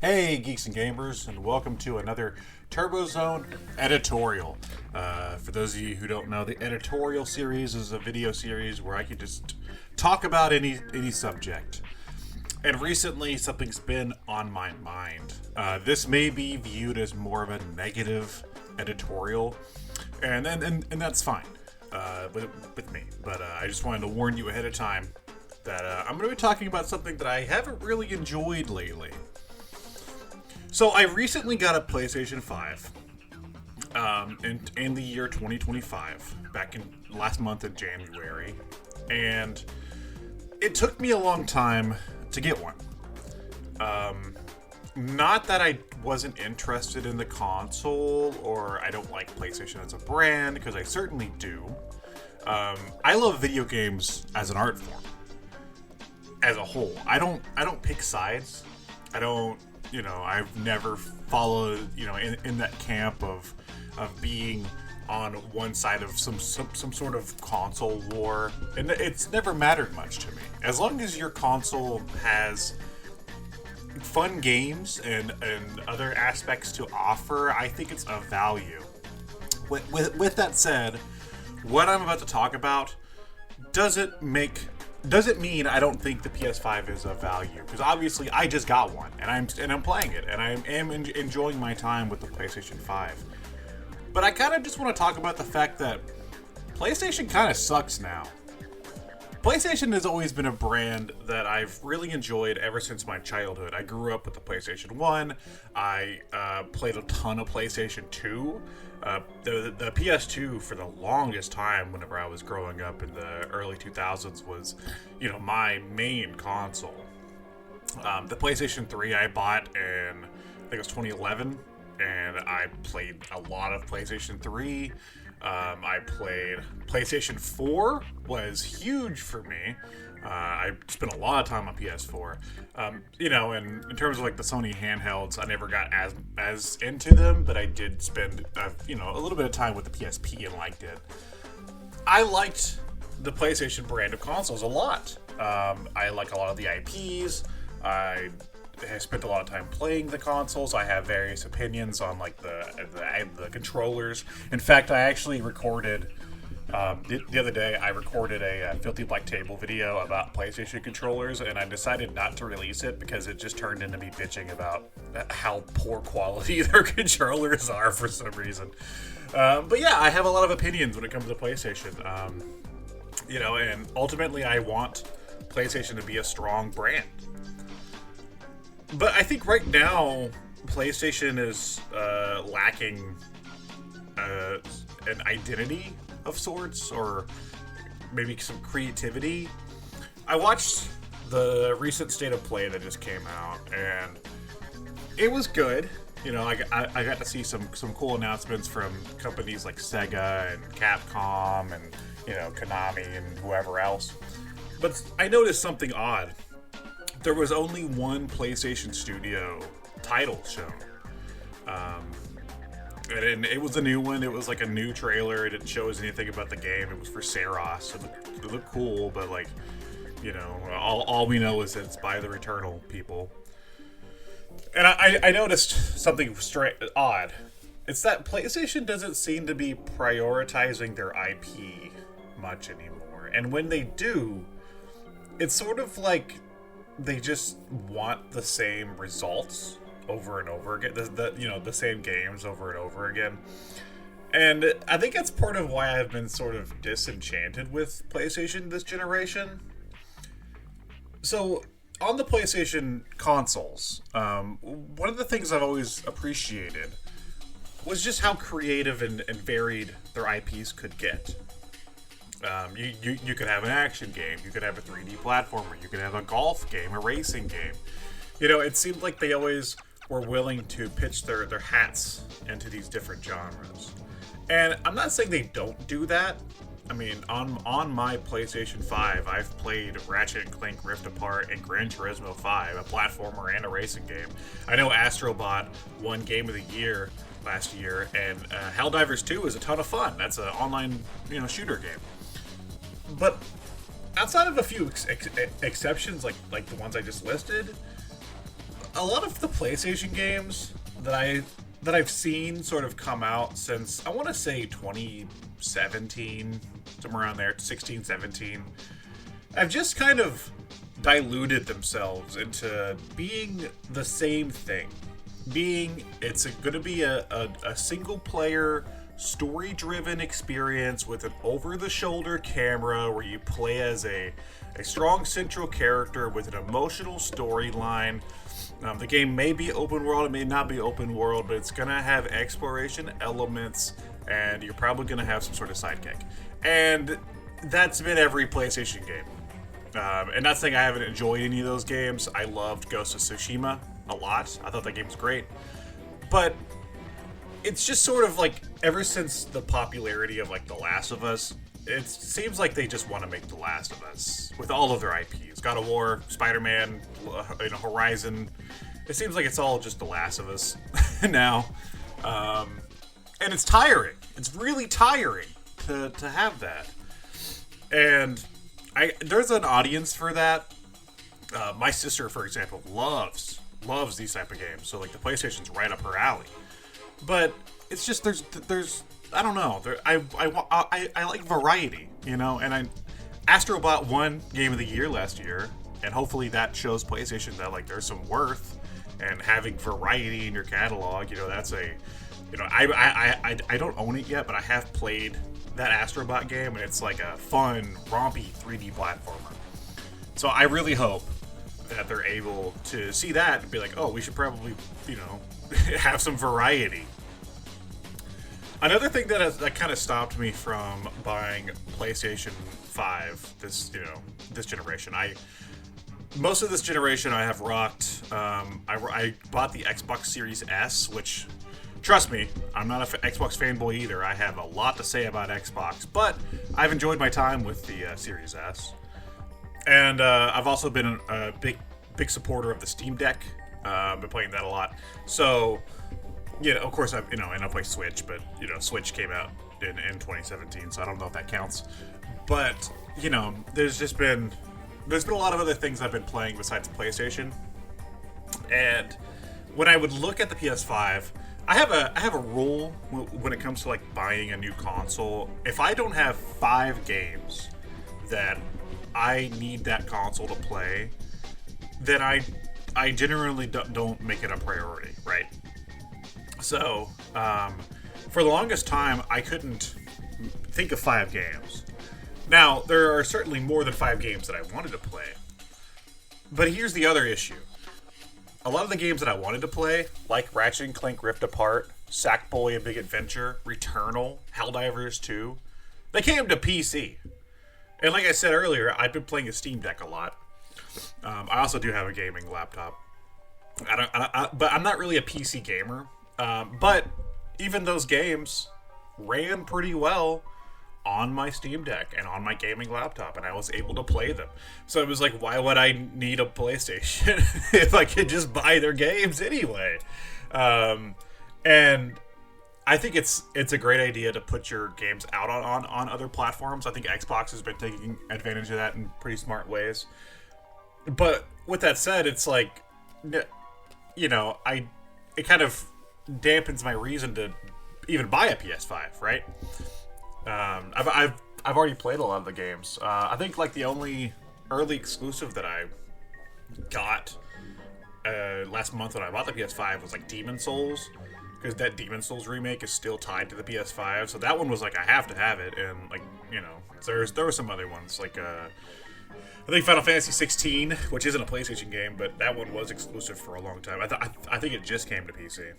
Hey, geeks and gamers, and welcome to another Turbo Zone Editorial. For those of you who don't know, the Editorial series is a video series where I can just talk about any subject. And recently, something's been on my mind. This may be viewed as more of a negative editorial, and that's fine with me. But I just wanted to warn you ahead of time that I'm going to be talking about something that I haven't really enjoyed lately. So I recently got a PlayStation 5 in the year 2025, back in last month of January, and it took me a long time to get one. Not that I wasn't interested in the console or I don't like PlayStation as a brand, because I certainly do. I love video games as an art form, as a whole. I don't pick sides. I've never followed, in that camp of being on one side of some sort of console war, and it's never mattered much to me. As long as your console has fun games and other aspects to offer, I think it's of value. With that said, what I'm about to talk about doesn't mean I don't think the PS5 is of value, because obviously I just got one and I'm playing it and I am enjoying my time with the PlayStation 5. But I kind of just want to talk about the fact that PlayStation kind of sucks now. PlayStation has always been a brand that I've really enjoyed ever since my childhood. I grew up with the PlayStation 1. I played a ton of PlayStation 2. The PS2 for the longest time, whenever I was growing up in the early 2000s, was, my main console. The PlayStation 3 I bought in, I think it was 2011, and I played a lot of PlayStation 3. I played PlayStation 4, was huge for me. I spent a lot of time on PS4. In terms of like the Sony handhelds, I never got as into them, but I did spend a little bit of time with the PSP and liked it. I liked the PlayStation brand of consoles a lot. I like a lot of the IPs. I spent a lot of time playing the consoles. I have various opinions on like the controllers. In fact, I actually recorded the other day. I recorded a Filthy Black Table video about PlayStation controllers, and I decided not to release it because it just turned into me bitching about how poor quality their controllers are for some reason. But yeah, I have a lot of opinions when it comes to PlayStation. And ultimately, I want PlayStation to be a strong brand. But I think right now, PlayStation is lacking an identity of sorts, or maybe some creativity. I watched the recent State of Play that just came out, and it was good. I got to see some cool announcements from companies like Sega and Capcom and, Konami and whoever else. But I noticed something odd. There was only one PlayStation Studio title shown. And it was a new one. It was like a new trailer. It didn't show us anything about the game. It was for Saros. It looked cool, but all we know is that it's by the Returnal people. And I noticed something odd. It's that PlayStation doesn't seem to be prioritizing their IP much anymore. And when they do, it's sort of like they just want the same results over and over again, the same games over and over again. And I think that's part of why I've been sort of disenchanted with PlayStation this generation. So on the PlayStation consoles, one of the things I've always appreciated was just how creative and varied their IPs could get. You could have an action game, you could have a 3D platformer, you could have a golf game, a racing game. It seemed like they always were willing to pitch their hats into these different genres. And I'm not saying they don't do that. I mean, on my PlayStation 5, I've played Ratchet & Clank Rift Apart and Gran Turismo 5, a platformer and a racing game. I know Astrobot won Game of the Year last year, and Helldivers 2 is a ton of fun. That's an online, shooter game. But outside of a few exceptions, like the ones I just listed, a lot of the PlayStation games that I've seen sort of come out since, I want to say 2017, somewhere around there, 16, 17, have just kind of diluted themselves into being the same thing. It's going to be a single player, story-driven experience with an over-the-shoulder camera where you play as a strong central character with an emotional storyline. The game may be open world, it may not be open world, but it's going to have exploration elements, and you're probably going to have some sort of sidekick. And that's been every PlayStation game. And not saying I haven't enjoyed any of those games. I loved Ghost of Tsushima a lot. I thought that game was great. But it's just sort of like, ever since the popularity of like The Last of Us, it seems like they just want to make The Last of Us with all of their IPs. God of War, Spider-Man, Horizon. It seems like it's all just The Last of Us now. And it's tiring. It's really tiring to have that. And there's an audience for that. My sister, for example, loves these type of games. So like the PlayStation's right up her alley. But it's just there's I don't know. I like variety, And Astrobot won Game of the Year last year, and hopefully that shows PlayStation that like there's some worth, and having variety in your catalog. That's I don't own it yet, but I have played that Astrobot game, and it's like a fun, rompy 3D platformer. So I really hope that they're able to see that and be like, oh, we should probably, have some variety. Another thing that kind of stopped me from buying PlayStation 5 this generation. Most of this generation I have rocked. I bought the Xbox Series S, which, trust me, I'm not an Xbox fanboy either. I have a lot to say about Xbox, but I've enjoyed my time with the Series S. And I've also been a big supporter of the Steam Deck. I've been playing that a lot. So, of course, I play Switch, but, Switch came out in 2017, so I don't know if that counts. But, there's been a lot of other things I've been playing besides PlayStation. And when I would look at the PS5, I have a rule when it comes to like buying a new console. If I don't have 5 games that I need that console to play, then I generally don't make it a priority, right? So, for the longest time, I couldn't think of 5 games. Now, there are certainly more than 5 games that I wanted to play. But here's the other issue. A lot of the games that I wanted to play, like Ratchet & Clank Rift Apart, Sackboy: A Big Adventure, Returnal, Helldivers 2, they came to PC. And like I said earlier, I've been playing a Steam Deck a lot. I also do have a gaming laptop. But I'm not really a PC gamer. But even those games ran pretty well on my Steam Deck and on my gaming laptop, and I was able to play them. So it was like, why would I need a PlayStation if I could just buy their games anyway? And I think it's a great idea to put your games out on other platforms. I think Xbox has been taking advantage of that in pretty smart ways. But with that said, it's like, it kind of dampens my reason to even buy a PS5, right? I've already played a lot of the games. I think like the only early exclusive that I got last month when I bought the PS5 was like Demon's Souls, because that Demon's Souls remake is still tied to the PS5. So that one was like, I have to have it, and like there were some other ones like I think Final Fantasy 16, which isn't a PlayStation game, but that one was exclusive for a long time. I think it just came to PC.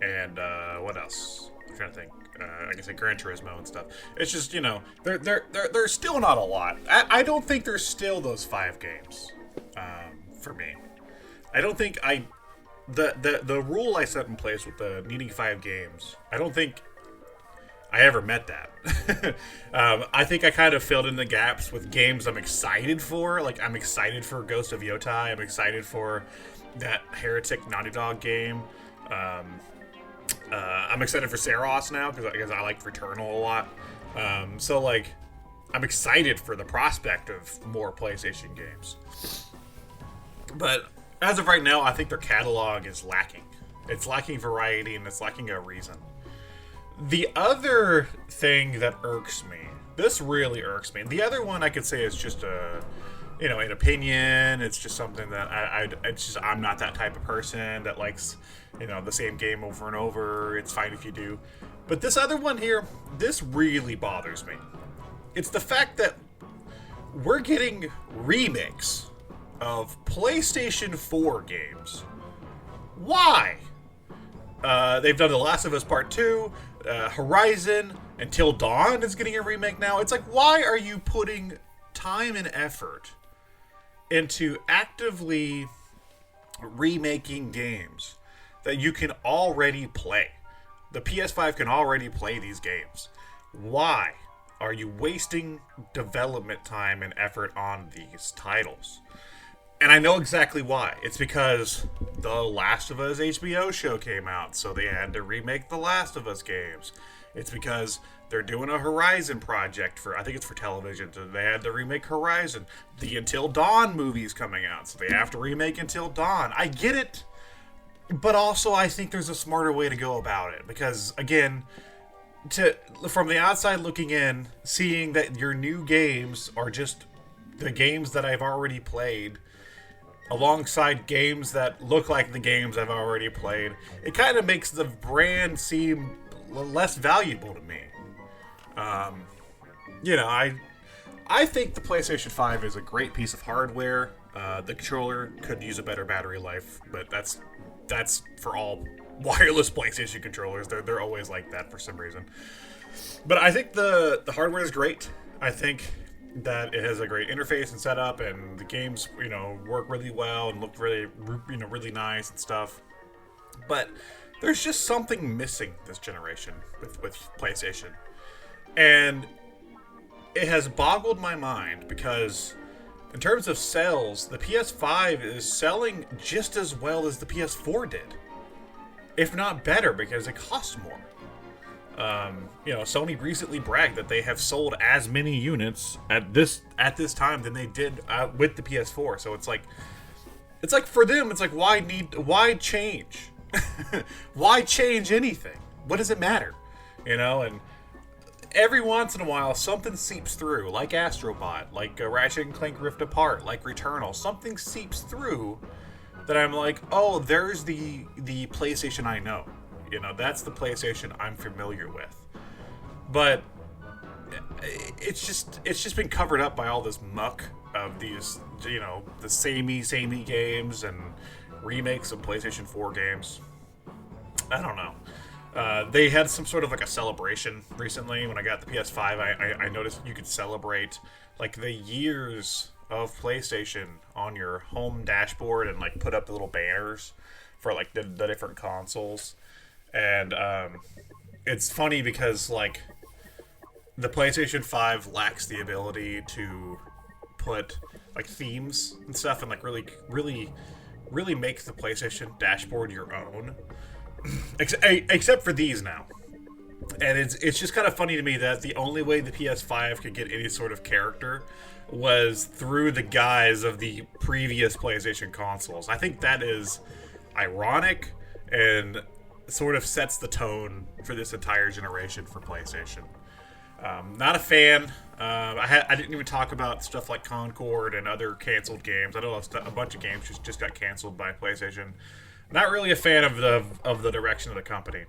And what else? I'm trying to think. I guess like Gran Turismo and stuff. It's just, there's still not a lot. I don't think there's still those 5 games for me. I don't think the rule I set in place with the needing 5 games, I don't think I ever met that. I think I kind of filled in the gaps with games I'm excited for. Like, I'm excited for Ghost of Yotai. I'm excited for that Heretic Naughty Dog game. I'm excited for Saros now because I like Returnal a lot. So, like, I'm excited for the prospect of more PlayStation games. But As of right now, I think their catalog is lacking. It's lacking variety and it's lacking a reason. The other thing that irks me, this really irks me. The other one I could say is just an opinion. It's just something that I'm not that type of person that likes, the same game over and over. It's fine if you do. But this other one here, this really bothers me. It's the fact that we're getting remakes of PlayStation 4 games. Why? They've done The Last of Us Part 2, Horizon, Until Dawn is getting a remake now. It's like, why are you putting time and effort into actively remaking games that you can already play? The PS5 can already play these games. Why are you wasting development time and effort on these titles? And I know exactly why. It's because The Last of Us HBO show came out, so they had to remake The Last of Us games. It's because they're doing a Horizon project I think it's for television, so they had to remake Horizon. The Until Dawn movie's coming out, so they have to remake Until Dawn. I get it, but also I think there's a smarter way to go about it. Because, again, from the outside looking in, seeing that your new games are just the games that I've already played, alongside games that look like the games I've already played, it kind of makes the brand seem less valuable to me. I think the PlayStation 5 is a great piece of hardware. The controller could use a better battery life, but that's for all wireless PlayStation controllers. They're always like that for some reason. But I think the hardware is great. I think that it has a great interface and setup, and the games, work really well and look really, really nice and stuff. But there's just something missing this generation with PlayStation. And it has boggled my mind because in terms of sales, the PS5 is selling just as well as the PS4 did. If not better, because it costs more. Sony recently bragged that they have sold as many units at this time than they did with the PS4. So it's like for them, it's like, why change? Why change anything? What does it matter? And every once in a while, something seeps through, like Astrobot, like Ratchet and Clank Rift Apart, like Returnal. Something seeps through that I'm like, oh, there's the PlayStation I know. That's the PlayStation I'm familiar with. But it's just been covered up by all this muck of these, the samey games and remakes of PlayStation 4 games. I don't know. They had some sort of like a celebration recently. When I got the PS5, I noticed you could celebrate like the years of PlayStation on your home dashboard and like put up the little banners for like the different consoles. And it's funny because like the PlayStation 5 lacks the ability to put like themes and stuff and like really make the PlayStation dashboard your own. Except for these now. And it's just kind of funny to me that the only way the PS5 could get any sort of character was through the guise of the previous PlayStation consoles. I think that is ironic and sort of sets the tone for this entire generation for PlayStation. Not a fan. I didn't even talk about stuff like Concord and other canceled games. I know a bunch of games just got canceled by PlayStation. Not really a fan of the direction of the company.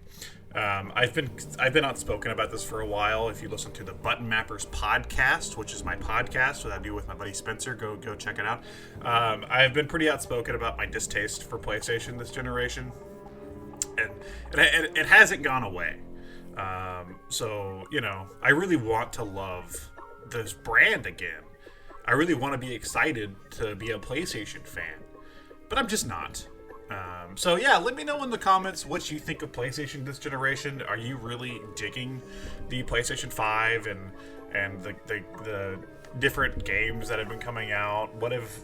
I've been outspoken about this for a while. If you listen to the Button Mappers podcast, which is my podcast that I do with my buddy Spencer, go check it out. I've been pretty outspoken about my distaste for PlayStation this generation, and it hasn't gone away. So I really want to love this brand again. I really want to be excited to be a PlayStation fan, but I'm just not. So yeah, let me know in the comments what you think of PlayStation this generation. Are you really digging the PlayStation 5 and the different games that have been coming out?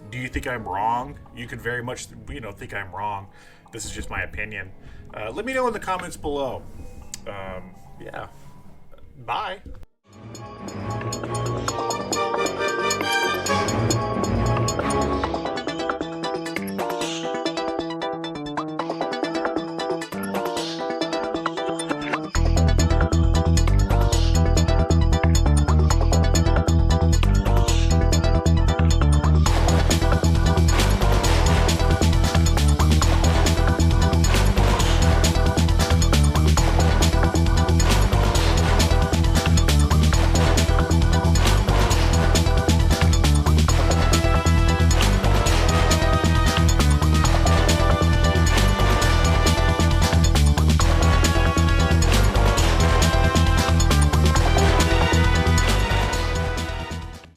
Do you think I'm wrong? You could very much think I'm wrong. This is just my opinion. Let me know in the comments below. Yeah. Bye.